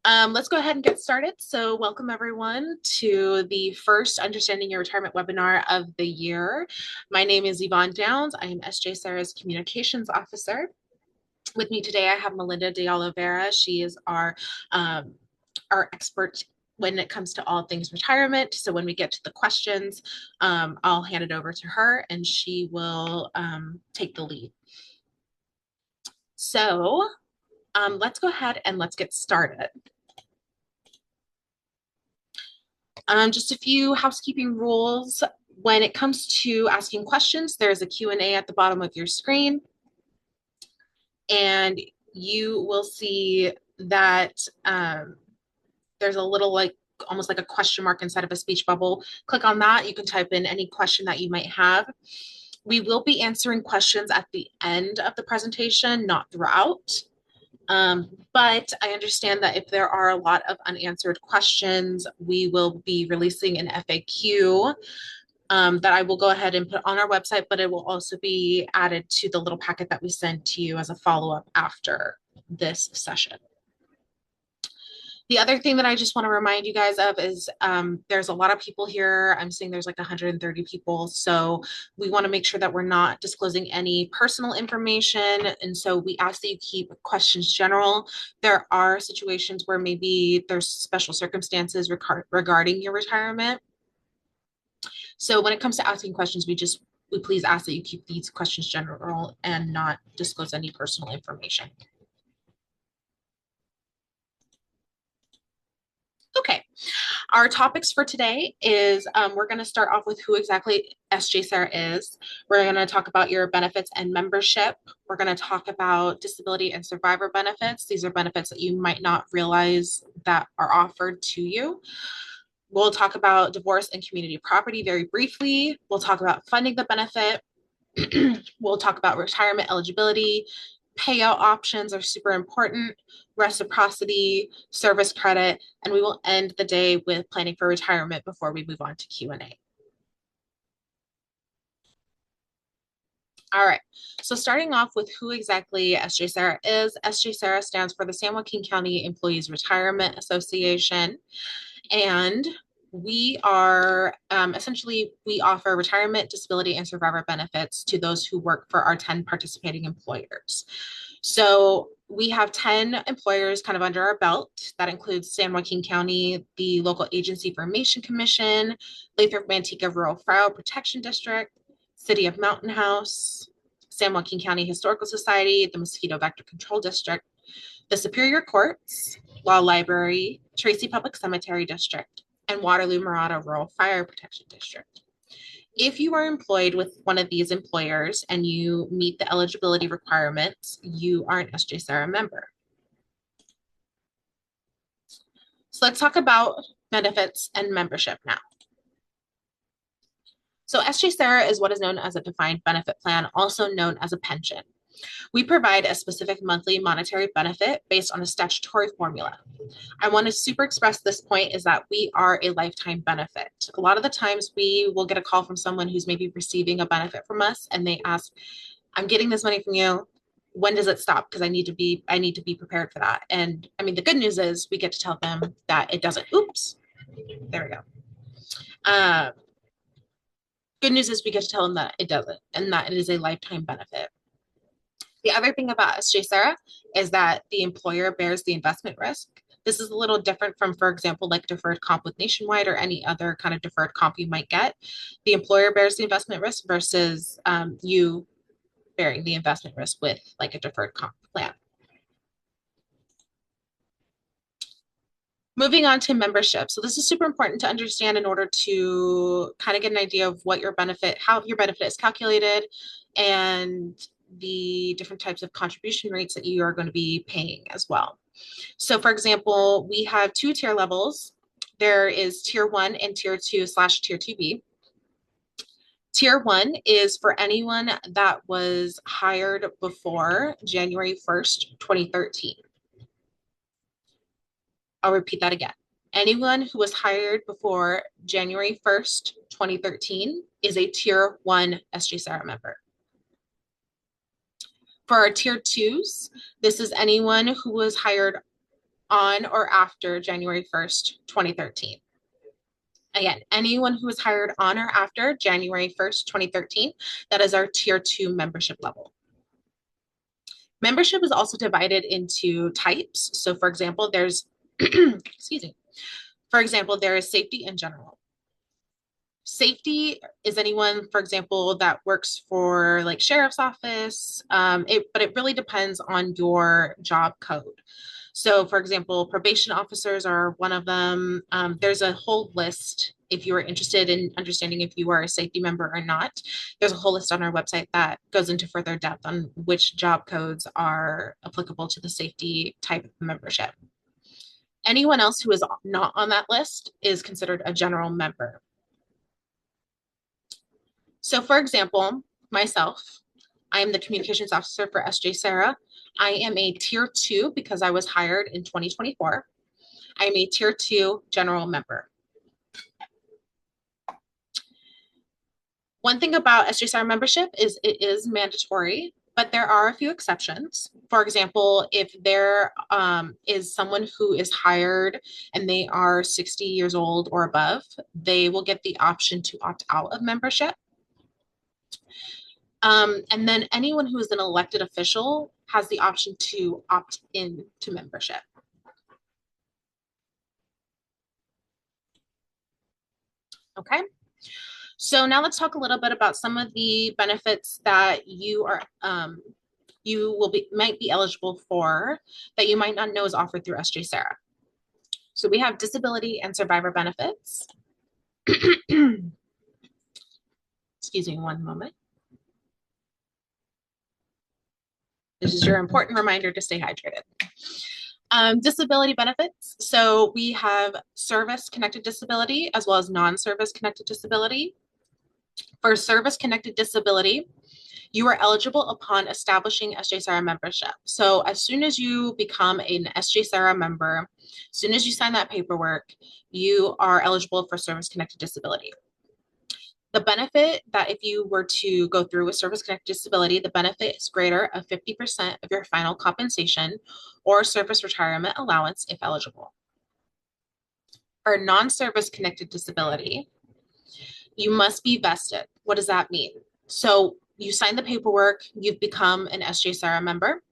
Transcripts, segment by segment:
Let's go ahead and get started. So welcome everyone to the first Understanding Your Retirement webinar of the year. My name is Yvonne Downs. I am SJCERA's Communications Officer. With me today, I have Melinda de Oliveira. She is our expert when it comes to all things retirement. So when we get to the questions, I'll hand it over to her and she will take the lead. So let's go ahead and let's get started. Just a few housekeeping rules. When it comes to asking questions, there's a Q&A at the bottom of your screen. And you will see that there's a little almost like a question mark inside of a speech bubble. Click on that. You can type in any question that you might have. We will be answering questions at the end of the presentation, not throughout. But I understand that if there are a lot of unanswered questions, we will be releasing an FAQ that I will go ahead and put on our website, but it will also be added to the little packet that we send to you as a follow-up after this session. The other thing that I just want to remind you guys of is there's a lot of people here. I'm seeing there's like 130 people. So we want to make sure that we're not disclosing any personal information. And so we ask that you keep questions general. There are situations where maybe there's special circumstances regarding your retirement. So when it comes to asking questions, we please ask that you keep these questions general and not disclose any personal information. Okay, our topics for today is we're going to start off with who exactly SJCERA is. We're going to talk about your benefits and membership. We're going to talk about disability and survivor benefits. These are benefits that you might not realize that are offered to you. We'll talk about divorce and community property very briefly. We'll talk about funding the benefit. We'll talk about retirement eligibility. Payout options are super important, reciprocity, service credit, and we will end the day with planning for retirement before we move on to Q&A. All right, so starting off with who exactly SJCERA is. SJCERA stands for the San Joaquin County Employees Retirement Association, and we are essentially, we offer retirement, disability, and survivor benefits to those who work for our 10 participating employers. So we have 10 employers kind of under our belt. That includes San Joaquin County, the local agency Formation Commission, Lathrop Manteca Rural Fire Protection District, City of Mountain House, San Joaquin County Historical Society, the Mosquito Vector Control District, the Superior Courts, Law Library, Tracy Public Cemetery District, and Waterloo Murata Rural Fire Protection District. If you are employed with one of these employers and you meet the eligibility requirements, you are an SJCERA member. So let's talk about benefits and membership now. So SJCERA is what is known as a defined benefit plan, also known as a pension. We provide a specific monthly monetary benefit based on a statutory formula. I want to super express this point is that we are a lifetime benefit. A lot of the times we will get a call from someone who's maybe receiving a benefit from us and they ask, I'm getting this money from you. When does it stop? Because I need to be prepared for that. And I mean, the good news is we get to tell them that it doesn't. Oops, there we go. Good news is we get to tell them that it doesn't and that it is a lifetime benefit. The other thing about SJCERA is that the employer bears the investment risk. This is a little different from, for example, like deferred comp with Nationwide or any other kind of deferred comp you might get. The employer bears the investment risk versus you bearing the investment risk with like a deferred comp plan. Moving on to membership. So this is super important to understand in order to kind of get an idea of what your benefit, how your benefit is calculated, and the different types of contribution rates that you are going to be paying as well. So for example, we have 2 tier levels. There is tier 1 and tier 2 / tier 2B. Tier 1 is for anyone that was hired before January 1st, 2013. I'll repeat that again. Anyone who was hired before January 1st, 2013 is a tier 1 SJCERA member. For our tier 2s, this is anyone who was hired on or after January 1st, 2013. Again, anyone who was hired on or after January 1st, 2013, that is our tier 2 membership level. Membership is also divided into types. So for example, there's, excuse me, for example, there is safety in general. Safety is anyone, for example, that works for like sheriff's office, but it really depends on your job code. So, for example, probation officers are one of them. There's a whole list if you are interested in understanding if you are a safety member or not. There's a whole list on our website that goes into further depth on which job codes are applicable to the safety type of membership. Anyone else who is not on that list is considered a general member. So for example, myself, I am the communications officer for SJCERA. I am a tier 2 because I was hired in 2024. I am a tier 2 general member. One thing about SJCERA membership is it is mandatory, but there are a few exceptions. For example, if there is someone who is hired and they are 60 years old or above, they will get the option to opt out of membership. And then anyone who is an elected official has the option to opt in to membership. Okay, so now let's talk a little bit about some of the benefits that you might be eligible for that you might not know is offered through SJCERA. So we have disability and survivor benefits. Excuse me one moment. This is your important reminder to stay hydrated. Disability benefits. So we have service-connected disability as well as non-service-connected disability. For service-connected disability, you are eligible upon establishing SJCERA membership. So as soon as you become an SJCERA member, as soon as you sign that paperwork, you are eligible for service-connected disability. The benefit that if you were to go through with service-connected disability, the benefit is greater of 50% of your final compensation or service retirement allowance if eligible. For non-service connected disability, you must be vested. What does that mean? So you sign the paperwork, you've become an SJCERA member.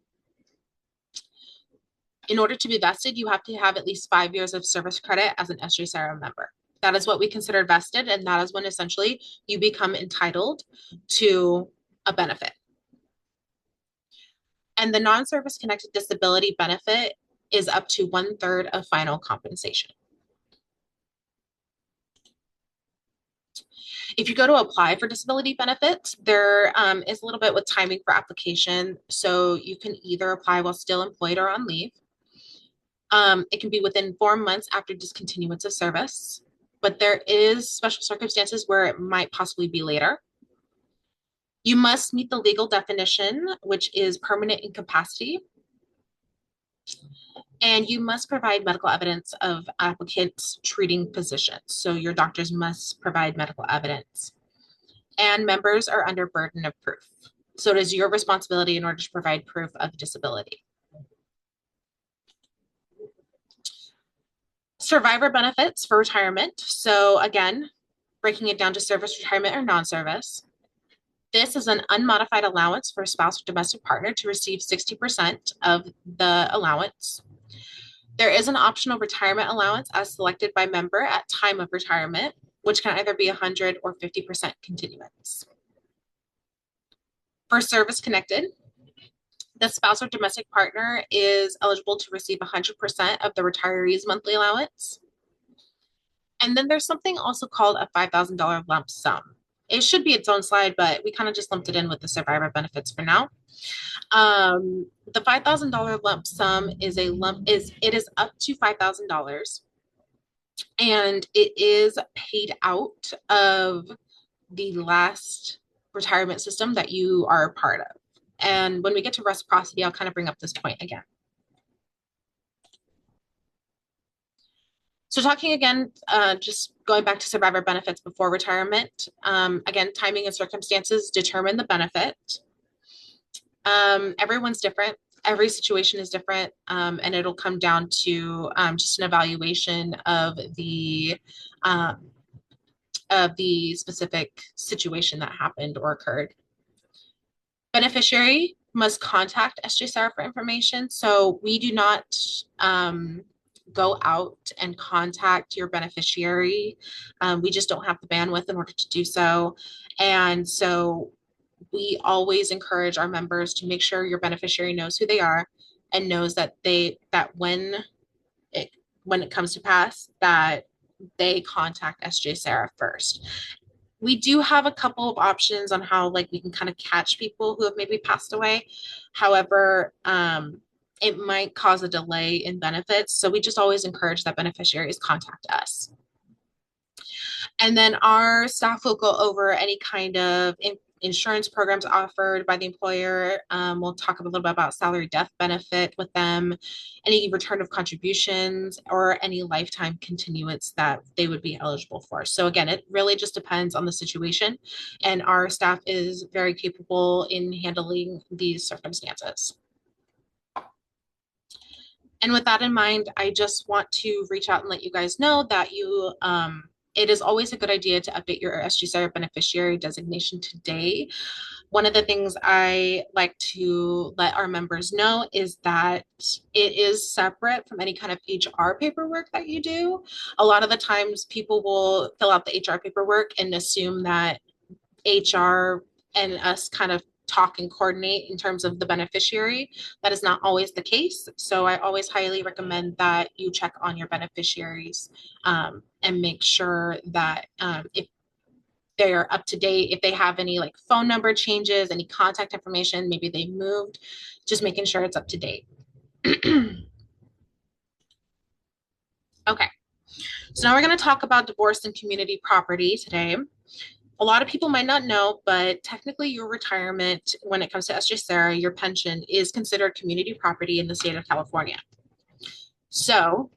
In order to be vested, you have to have at least 5 years of service credit as an SJCERA member. That is what we consider vested, and that is when essentially you become entitled to a benefit. And the non-service connected disability benefit is up to 1/3 of final compensation. If you go to apply for disability benefits, there is a little bit with timing for application. So you can either apply while still employed or on leave. It can be within 4 months after discontinuance of service, but there is special circumstances where it might possibly be later. You must meet the legal definition, which is permanent incapacity. And you must provide medical evidence of applicants' treating physicians. So your doctors must provide medical evidence. And members are under burden of proof. So it is your responsibility in order to provide proof of disability. Survivor benefits for retirement. So again, breaking it down to service retirement or non-service. This is an unmodified allowance for a spouse or domestic partner to receive 60% of the allowance. There is an optional retirement allowance as selected by member at time of retirement, which can either be 100 or 50% continuance. For service connected, the spouse or domestic partner is eligible to receive 100% of the retiree's monthly allowance. And then there's something also called a $5,000 lump sum. It should be its own slide, but we kind of just lumped it in with the survivor benefits for now. The $5,000 lump sum is up to $5,000, and it is paid out of the last retirement system that you are a part of. And when we get to reciprocity, I'll kind of bring up this point again. So talking again, just going back to survivor benefits before retirement, again, timing and circumstances determine the benefit. Everyone's different. every situation is different, and it'll come down to just an evaluation um, of the specific situation that happened or occurred. Beneficiary must contact SJCERA for information. So we do not go out and contact your beneficiary. We just don't have the bandwidth in order to do so. And so we always encourage our members to make sure your beneficiary knows who they are and knows that it when it comes to pass that they contact SJCERA first. We do have a couple of options on how like we can kind of catch people who have maybe passed away. However, it might cause a delay in benefits. So we just always encourage that beneficiaries contact us. And then our staff will go over any kind of insurance programs offered by the employer. We'll talk a little bit about salary death benefit with them, any return of contributions, or any lifetime continuance that they would be eligible for. So again, it really just depends on the situation, and our staff is very capable in handling these circumstances. And with that in mind, I just want to reach out and let you guys know that it is always a good idea to update your SJCERA beneficiary designation today. One of the things I like to let our members know is that it is separate from any kind of HR paperwork that you do. A lot of the times people will fill out the HR paperwork and assume that HR and us kind of talk and coordinate in terms of the beneficiary. That is not always the case. So I always highly recommend that you check on your beneficiaries and make sure that if they're up to date, if they have any like phone number changes, any contact information, maybe they moved, just making sure it's up to date. Okay, so now we're going to talk about divorce and community property today. A lot of people might not know, but technically your retirement, when it comes to SJCERA, your pension is considered community property in the state of California. So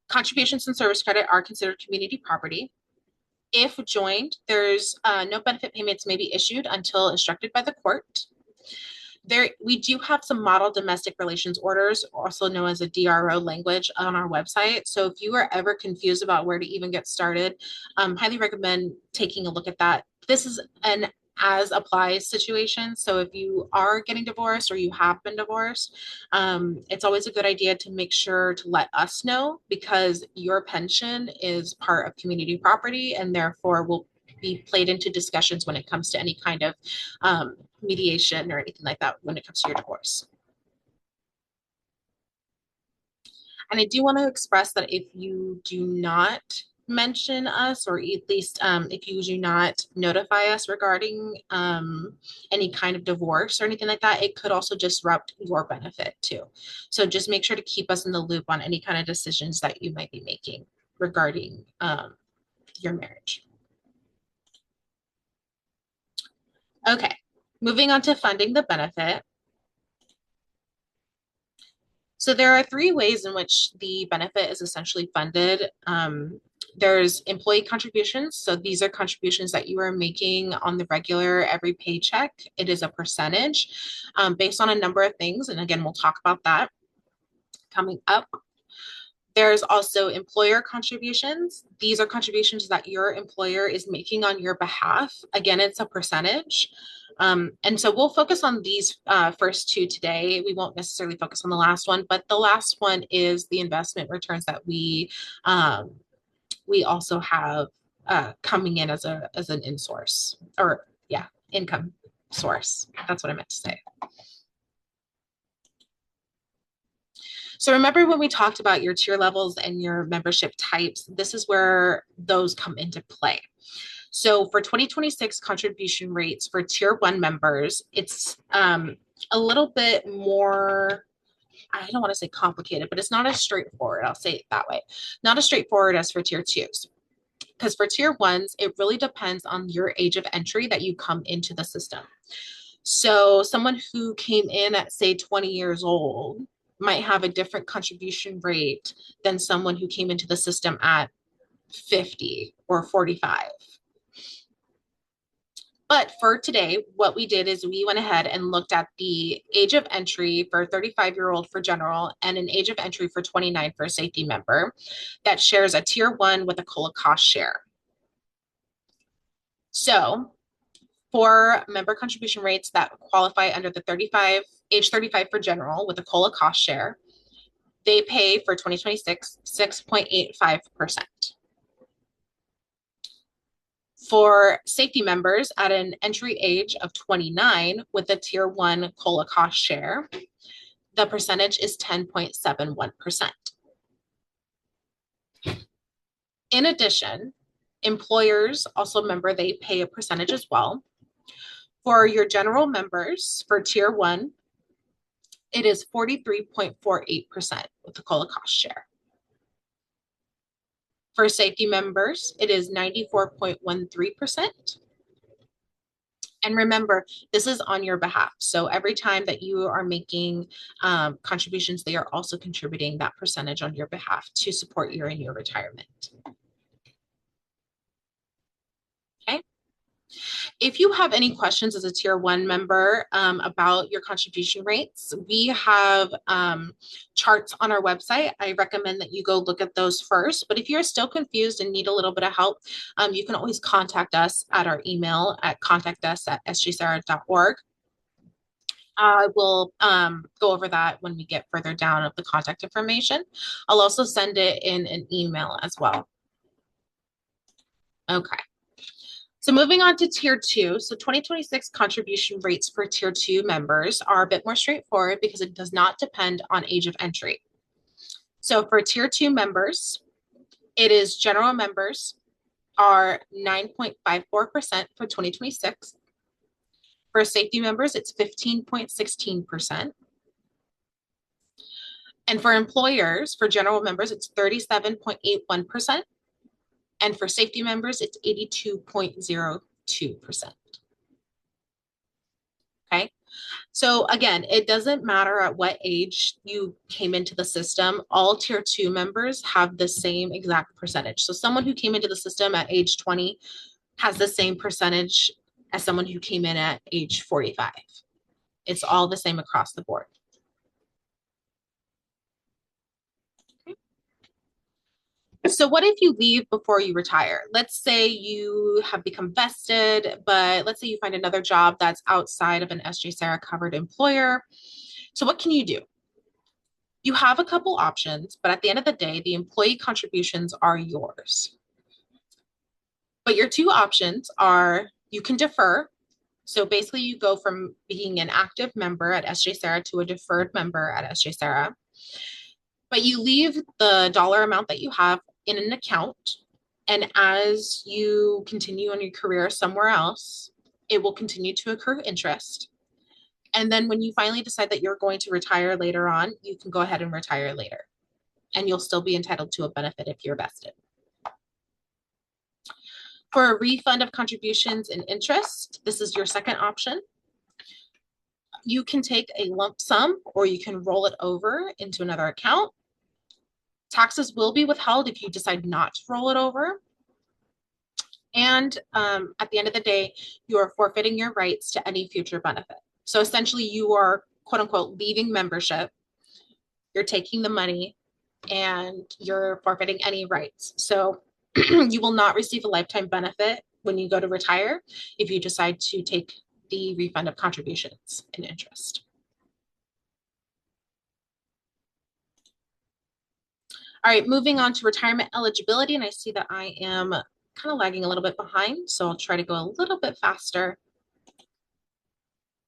contributions and service credit are considered community property. If joined, there's no benefit payments may be issued until instructed by the court. We do have some model domestic relations orders, also known as a DRO language, on our website. So if you are ever confused about where to even get started, highly recommend taking a look at that. This is an as applies situation. So if you are getting divorced or you have been divorced, it's always a good idea to make sure to let us know, because your pension is part of community property and therefore will be played into discussions when it comes to any kind of mediation or anything like that when it comes to your divorce. And I do want to express that if you do not mention us, or at least if you do not notify us regarding any kind of divorce or anything like that, it could also disrupt your benefit too. So just make sure to keep us in the loop on any kind of decisions that you might be making regarding your marriage. Okay, moving on to funding the benefit. So there are three ways in which the benefit is essentially funded. There's employee contributions. So these are contributions that you are making on the regular every paycheck. It is a percentage based on a number of things. And again, we'll talk about that coming up. There's also employer contributions. These are contributions that your employer is making on your behalf. Again, it's a percentage. And so we'll focus on these first two today. We won't necessarily focus on the last one, but the last one is the investment returns that we also have coming in as an in-source, or yeah, income source. That's what I meant to say. So remember when we talked about your tier levels and your membership types, this is where those come into play. So for 2026 contribution rates for tier 1 members, it's a little bit more, I don't want to say complicated, but it's not as straightforward. I'll say it that way. Not as straightforward as for tier 2s. Because for tier 1s, it really depends on your age of entry that you come into the system. So someone who came in at, say, 20 years old might have a different contribution rate than someone who came into the system at 50 or 45. But for today, what we did is we went ahead and looked at the age of entry for 35-year-old for general and an age of entry for 29 for a safety member that shares a tier 1 with a COLA cost share. So for member contribution rates that qualify under the age 35 for general with a COLA cost share, they pay for 2026 6.85%. For safety members at an entry age of 29 with a tier 1 COLA cost share, the percentage is 10.71%. In addition, employers also remember they pay a percentage as well. For your general members for tier 1, it is 43.48% with the COLA cost share. For safety members, it is 94.13%. And remember, this is on your behalf. So every time that you are making contributions, they are also contributing that percentage on your behalf to support you in your retirement. Okay. If you have any questions as a tier 1 member about your contribution rates, we have charts on our website. I recommend that you go look at those first. But if you're still confused and need a little bit of help, you can always contact us at our email at contactus@sjcera.org. We'll go over that when we get further down of the contact information. I'll also send it in an email as well. Okay. So moving on to tier 2, so 2026 contribution rates for tier 2 members are a bit more straightforward because it does not depend on age of entry. So for tier 2 members, it is general members are 9.54% for 2026. For safety members, it's 15.16%. And for employers, for general members, it's 37.81%. And for safety members, it's 82.02%. Okay. So again, it doesn't matter at what age you came into the system. All tier 2 members have the same exact percentage. So someone who came into the system at age 20 has the same percentage as someone who came in at age 45. It's all the same across the board. So what if you leave before you retire? Let's say you have become vested, but let's say you find another job that's outside of an SJCERA covered employer. So what can you do? You have a couple options, but at the end of the day, the employee contributions are yours. But your two options are you can defer. So basically you go from being an active member at SJCERA to a deferred member at SJCERA. But you leave the dollar amount that you have in an account. And as you continue on your career somewhere else, it will continue to accrue interest. And then when you finally decide that you're going to retire later on, you can go ahead and retire later. And you'll still be entitled to a benefit if you're vested. For a refund of contributions and interest, this is your second option. You can take a lump sum or you can roll it over into another account. Taxes will be withheld if you decide not to roll it over. And at the end of the day, you are forfeiting your rights to any future benefit. So essentially you are, quote unquote, leaving membership. You're taking the money and you're forfeiting any rights. So you will not receive a lifetime benefit when you go to retire if you decide to take the refund of contributions and interest. All right, moving on to retirement eligibility, and I see that I am kind of lagging a little bit behind, so I'll try to go a little bit faster.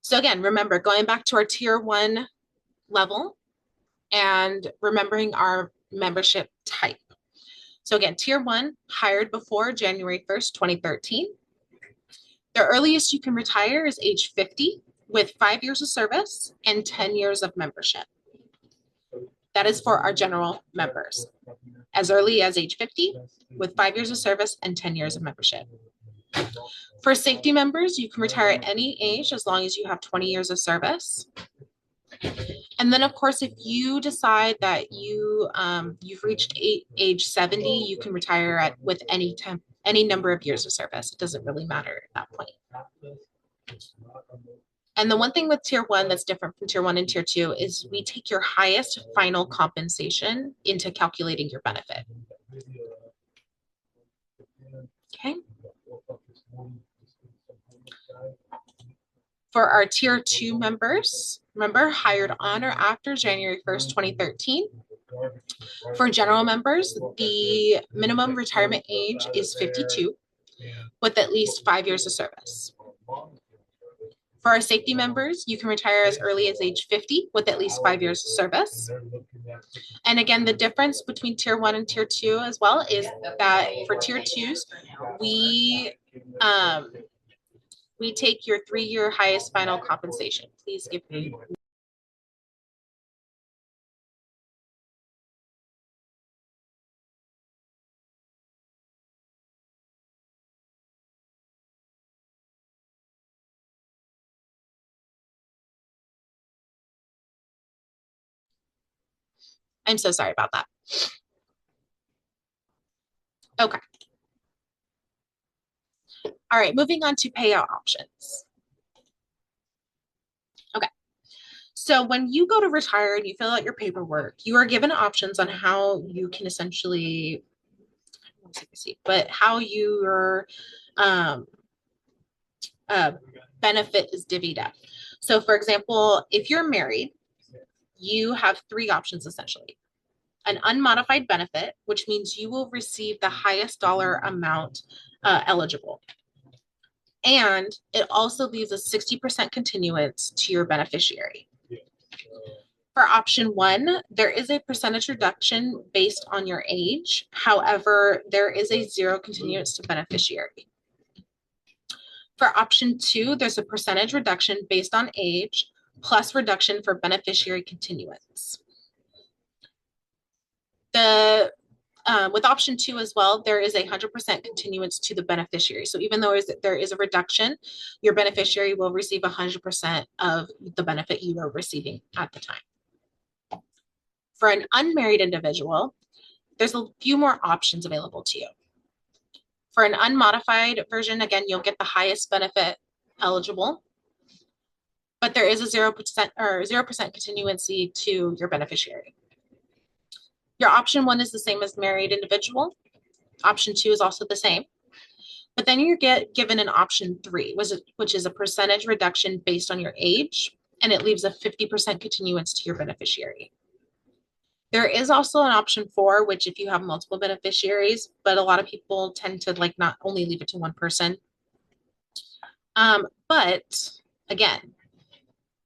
So again, remember, going back to our tier 1 level and remembering our membership type. So again, tier 1, hired before January 1st, 2013. The earliest you can retire is age 50 with 5 years of service and 10 years of membership. That is for our general members, as early as age 50 with 5 years of service and 10 years of membership. For safety members, you can retire at any age as long as you have 20 years of service. And then, of course, if you decide that you've reached age 70, you can retire with any any number of years of service. It doesn't really matter at that point. And the one thing with tier one that's different from tier one and tier two is we take your highest final compensation into calculating your benefit. Okay. For our tier two members, remember, hired on or after January 1st, 2013. For general members, the minimum retirement age is 52 with at least 5 years of service. For our safety members, you can retire as early as age 50 with at least 5 years of service. And again, the difference between tier one and tier two as well is that for tier twos, we take your 3-year highest final compensation. Please give me. I'm so sorry about that. Okay. All right, moving on to payout options. Okay. So when you go to retire and you fill out your paperwork, you are given options on how you can essentially, but how your benefit is divvied up. So for example, if you're married, you have 3 options essentially. An unmodified benefit, which means you will receive the highest dollar amount eligible. And it also leaves a 60% continuance to your beneficiary. For option 1, there is a percentage reduction based on your age. However, there is a 0 continuance to beneficiary. For option 2, there's a percentage reduction based on age plus reduction for beneficiary continuance. With option 2 as well, there is a 100% continuance to the beneficiary. So even though there is a reduction, your beneficiary will receive 100% of the benefit you are receiving at the time. For an unmarried individual, there's a few more options available to you. For an unmodified version, again, you'll get the highest benefit eligible, but there is a 0% continuancy to your beneficiary. Your option 1 is the same as married individual. Option 2 is also the same. But then you get given an option 3, which is a percentage reduction based on your age, and it leaves a 50% continuance to your beneficiary. There is also an option 4, which if you have multiple beneficiaries, but a lot of people tend to like not only leave it to one person. But again,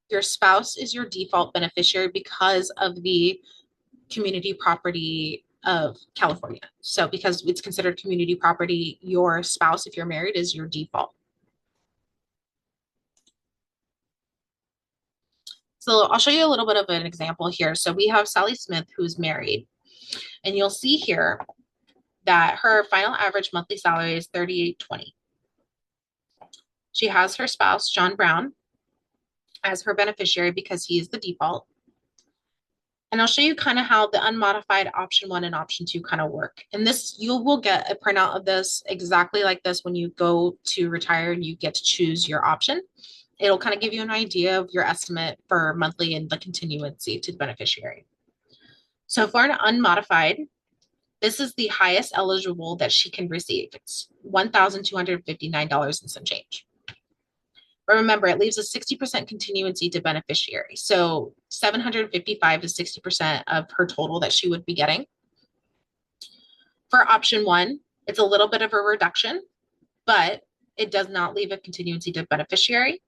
your spouse is your default beneficiary because of the community property of California. So because it's considered community property, your spouse, if you're married, is your default. So I'll show you a little bit of an example here. So we have Sally Smith, who's married, and you'll see here that her final average monthly salary is $38.20. She has her spouse, John Brown, as her beneficiary because he is the default. And I'll show you kind of how the unmodified option 1 and option 2 kind of work. And this, you will get a printout of this exactly like this when you go to retire and you get to choose your option. It'll kind of give you an idea of your estimate for monthly and the continuancy to the beneficiary. So for an unmodified, this is the highest eligible that she can receive. It's $1,259 and some change. But remember, it leaves a 60% continuancy to beneficiary. So $755 is 60% of her total that she would be getting. For option 1, it's a little bit of a reduction, but it does not leave a continuancy to beneficiary.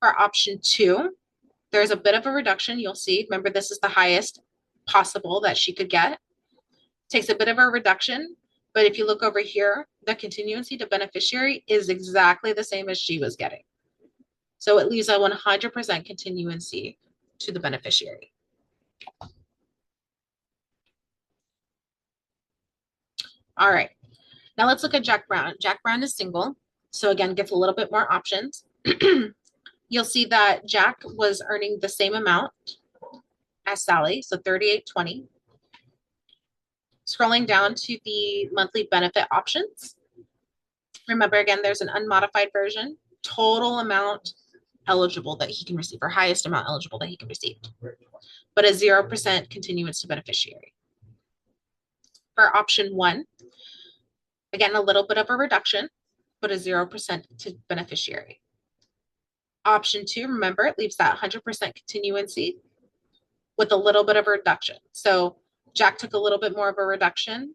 For option 2, there's a bit of a reduction. You'll see, remember, this is the highest possible that she could get. Takes a bit of a reduction, but if you look over here, the continuancy to beneficiary is exactly the same as she was getting. So it leaves a 100% continuancy to the beneficiary. All right, now let's look at Jack Brown. Jack Brown is single, so again, gets a little bit more options. You'll see that Jack was earning the same amount as Sally, so $38.20. Scrolling down to the monthly benefit options. Remember, again, there's an unmodified version, total amount eligible that he can receive, or highest amount eligible that he can receive, but a 0% continuance to beneficiary. For option 1, again, a little bit of a reduction, but a 0% to beneficiary. Option 2, remember, it leaves that 100% continuancy with a little bit of a reduction. So Jack took a little bit more of a reduction,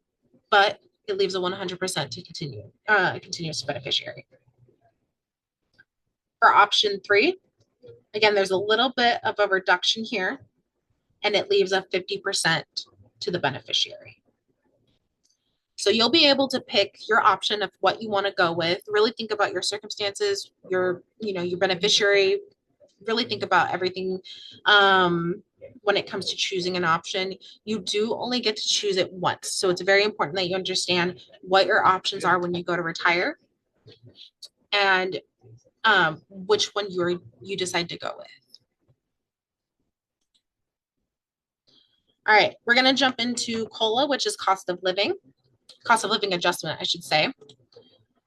but it leaves a 100% to continuous beneficiary. For option 3, again, there's a little bit of a reduction here, and it leaves a 50% to the beneficiary. So you'll be able to pick your option of what you want to go with. Really think about your circumstances, your beneficiary. Really think about everything when it comes to choosing an option. You do only get to choose it once. So it's very important that you understand what your options are when you go to retire and which one you decide to go with. All right, we're going to jump into COLA, which is cost of living adjustment, I should say.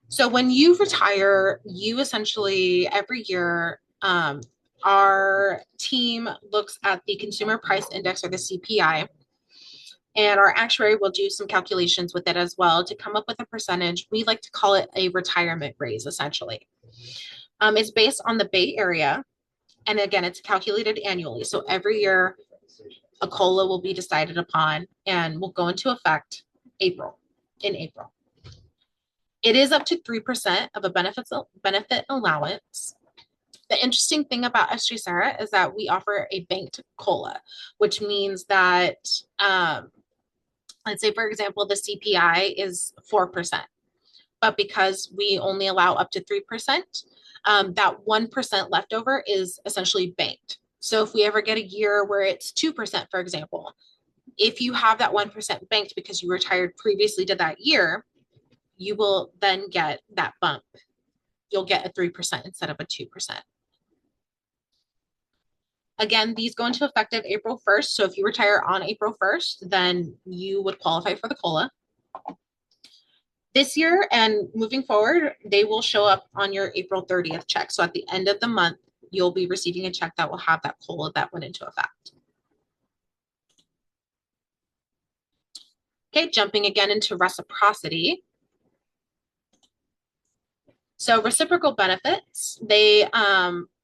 So when you retire, you essentially every year, our team looks at the Consumer Price Index, or the CPI, and our actuary will do some calculations with it as well to come up with a percentage. We like to call it a retirement raise, essentially. It's based on the Bay Area, and again, it's calculated annually. So every year, a COLA will be decided upon and will go into effect in April. It is up to 3% of a benefit allowance. The interesting thing about SJCERA is that we offer a banked COLA, which means that, let's say, for example, the CPI is 4%, but because we only allow up to 3%, that 1% leftover is essentially banked. So if we ever get a year where it's 2%, for example, if you have that 1% banked because you retired previously to that year, you will then get that bump. You'll get a 3% instead of a 2%. Again, these go into effective April 1st. So if you retire on April 1st, then you would qualify for the COLA. This year and moving forward, they will show up on your April 30th check. So at the end of the month, you'll be receiving a check that will have that COLA that went into effect. Okay, jumping again into reciprocity. So reciprocal benefits,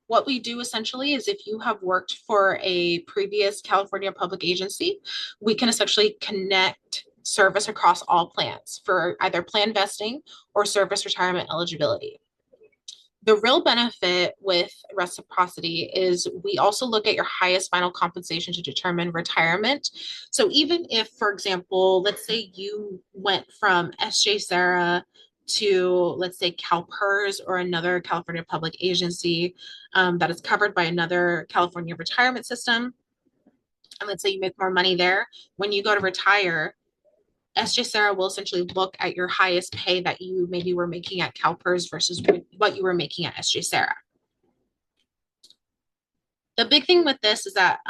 what we do essentially is if you have worked for a previous California public agency, we can essentially connect service across all plans for either plan vesting or service retirement eligibility. The real benefit with reciprocity is we also look at your highest final compensation to determine retirement. So even if, for example, let's say you went from SJCERA to, let's say, CalPERS or another California public agency that is covered by another California retirement system, and let's say you make more money there, when you go to retire, SJCERA will essentially look at your highest pay that you maybe were making at CalPERS versus what you were making at SJCERA. The big thing with this is that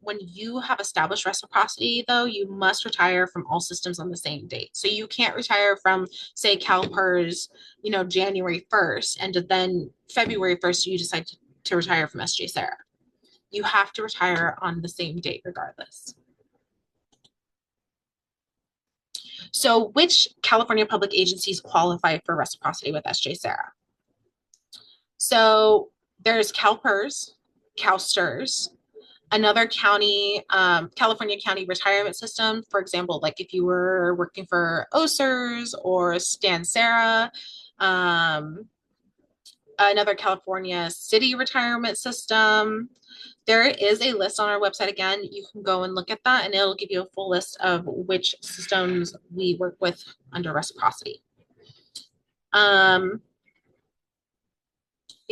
when you have established reciprocity, though, you must retire from all systems on the same date. So you can't retire from, say, CalPERS, January 1st, and then February 1st, you decide to retire from SJCERA. You have to retire on the same date regardless. So which California public agencies qualify for reciprocity with SJCERA? So there's CalPERS, CalSTRS, another county, California County Retirement System, for example, like if you were working for OSERS or SJCERA, another California City Retirement System. There is a list on our website. Again, you can go and look at that, and it'll give you a full list of which systems we work with under reciprocity. The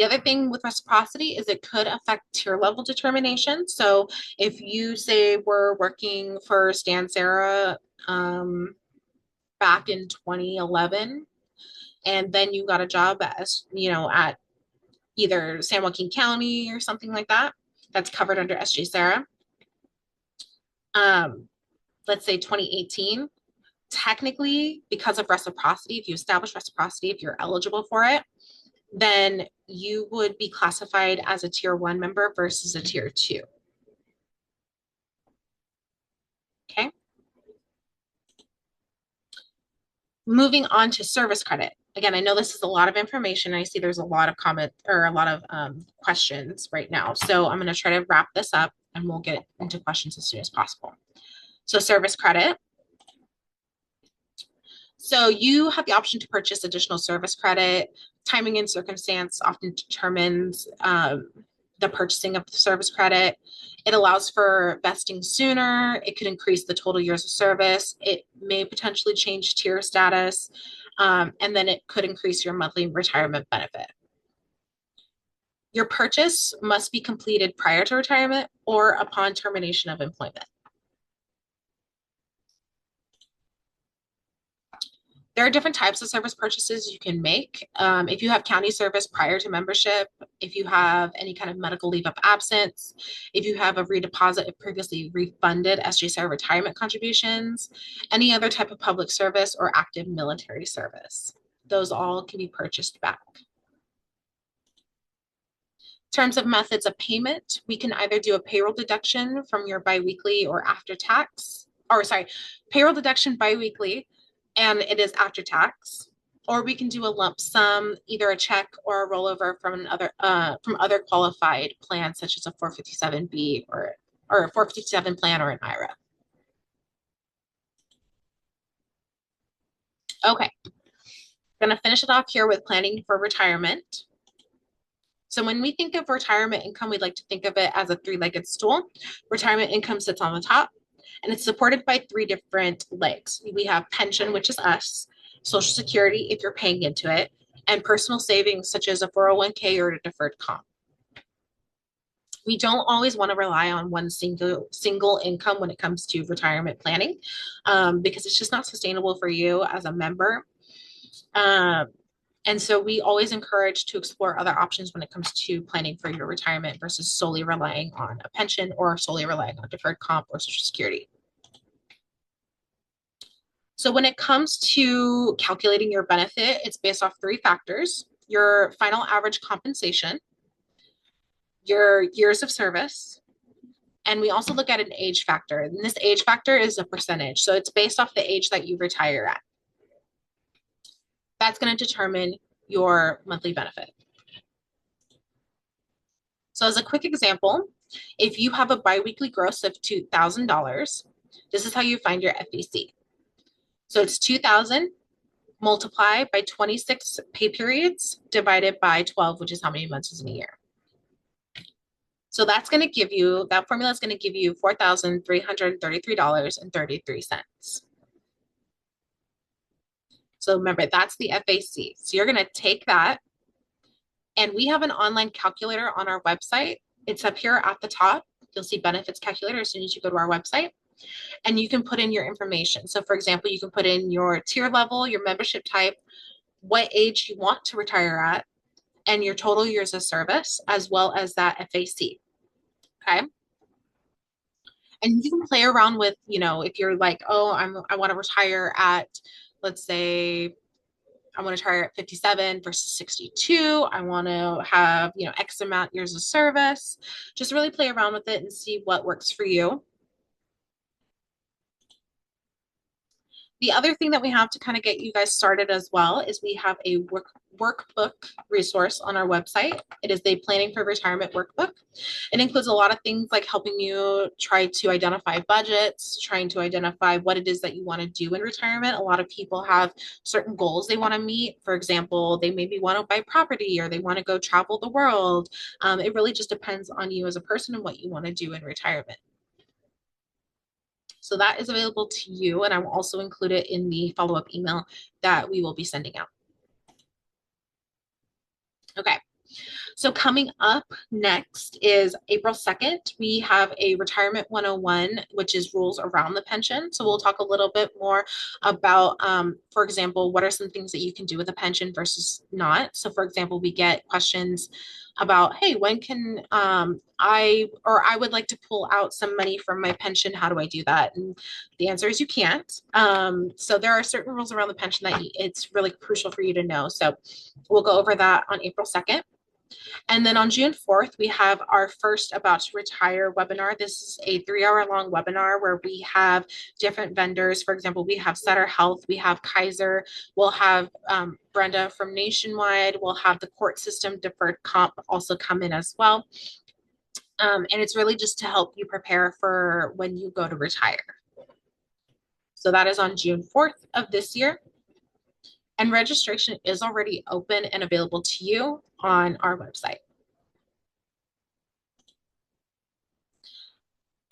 other thing with reciprocity is it could affect tier level determination. So if you say were working for SJCERA back in 2011, and then you got a job at either San Joaquin County or something like that, that's covered under SJCERA. Let's say 2018, Technically, because of reciprocity, if you establish reciprocity, if you're eligible for it, then you would be classified as a tier 1 member versus a tier 2. Okay. Moving on to service credit. Again, I know this is a lot of information. I see there's a lot of comment or a lot of questions right now. So I'm going to try to wrap this up and we'll get into questions as soon as possible. So service credit. So you have the option to purchase additional service credit. Timing and circumstance often determines the purchasing of the service credit. It allows for vesting sooner. It could increase the total years of service. It may potentially change tier status. And then it could increase your monthly retirement benefit. Your purchase must be completed prior to retirement or upon termination of employment. There are different types of service purchases you can make. If you have county service prior to membership, if you have any kind of medical leave of absence, if you have a redeposit of previously refunded SJCERA retirement contributions, any other type of public service or active military service, those all can be purchased back. In terms of methods of payment, we can either do a payroll deduction from your biweekly or after tax, or sorry, payroll deduction biweekly, and it is after tax, or we can do a lump sum, either a check or a rollover from other qualified plans, such as a 457B or a 457 plan or an IRA. Okay, I'm gonna finish it off here with planning for retirement. So when we think of retirement income, we'd like to think of it as a three-legged stool. Retirement income sits on the top, and it's supported by three different legs. We have pension, which is us, Social Security, if you're paying into it, and personal savings, such as a 401k or a deferred comp. We don't always want to rely on one single income when it comes to retirement planning, because it's just not sustainable for you as a member. And so we always encourage to explore other options when it comes to planning for your retirement versus solely relying on a pension or solely relying on deferred comp or Social Security. So when it comes to calculating your benefit, it's based off three factors: your final average compensation, your years of service, and we also look at an age factor. And this age factor is a percentage. So it's based off the age that you retire at. That's going to determine your monthly benefit. So as a quick example, if you have a biweekly gross of $2,000, this is how you find your FEC. So it's 2,000 multiplied by 26 pay periods divided by 12, which is how many months is in a year. So that's going to give you, that formula is going to give you $4,333.33. So remember, that's the FAC. So you're going to take that, and we have an online calculator on our website. It's up here at the top. You'll see benefits calculator as soon as you go to our website, and you can put in your information. So for example, you can put in your tier level, your membership type, what age you want to retire at, and your total years of service, as well as that FAC. Okay. And you can play around with, you know, if you're like, oh, I want to retire at, let's say, I want to retire at 57 versus 62. I want to have, you know, X amount years of service. Just really play around with it and see what works for you. The other thing that we have to kind of get you guys started as well is we have a workbook resource on our website. It is the Planning for Retirement workbook. It includes a lot of things like helping you try to identify budgets, trying to identify what it is that you want to do in retirement. A lot of people have certain goals they want to meet. For example, they maybe want to buy property or they want to go travel the world. It really just depends on you as a person and what you want to do in retirement. So that is available to you, and I will also include it in the follow-up email that we will be sending out. Okay, So coming up next is April 2nd. We have a Retirement 101, which is rules around the pension. So we'll talk a little bit more about, for example, what are some things that you can do with a pension versus not. So for example, we get questions about, hey, when can I would like to pull out some money from my pension. How do I do that? And the answer is you can't. So there are certain rules around the pension that it's really crucial for you to know. So we'll go over that on April 2nd. And then on June 4th, we have our first About to Retire webinar. This is a 3-hour long webinar where we have different vendors. For example, we have Sutter Health, we have Kaiser, we'll have Brenda from Nationwide, we'll have the court system deferred comp also come in as well. And it's really just to help you prepare for when you go to retire. So that is on June 4th of this year. And registration is already open and available to you on our website.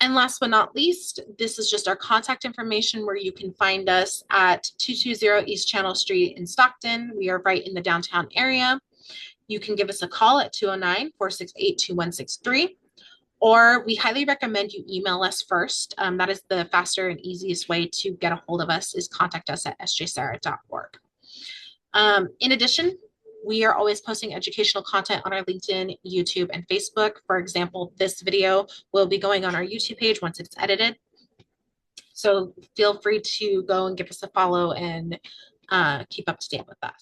And last but not least, this is just our contact information where you can find us at 220 East Channel Street in Stockton. We are right in the downtown area. You can give us a call at 209-468-2163. Or we highly recommend you email us first. That is the faster and easiest way to get a hold of us, is contact us at sjcera.org. In addition, we are always posting educational content on our LinkedIn, YouTube, and Facebook. For example, this video will be going on our YouTube page once it's edited. So feel free to go and give us a follow and keep up to date with that.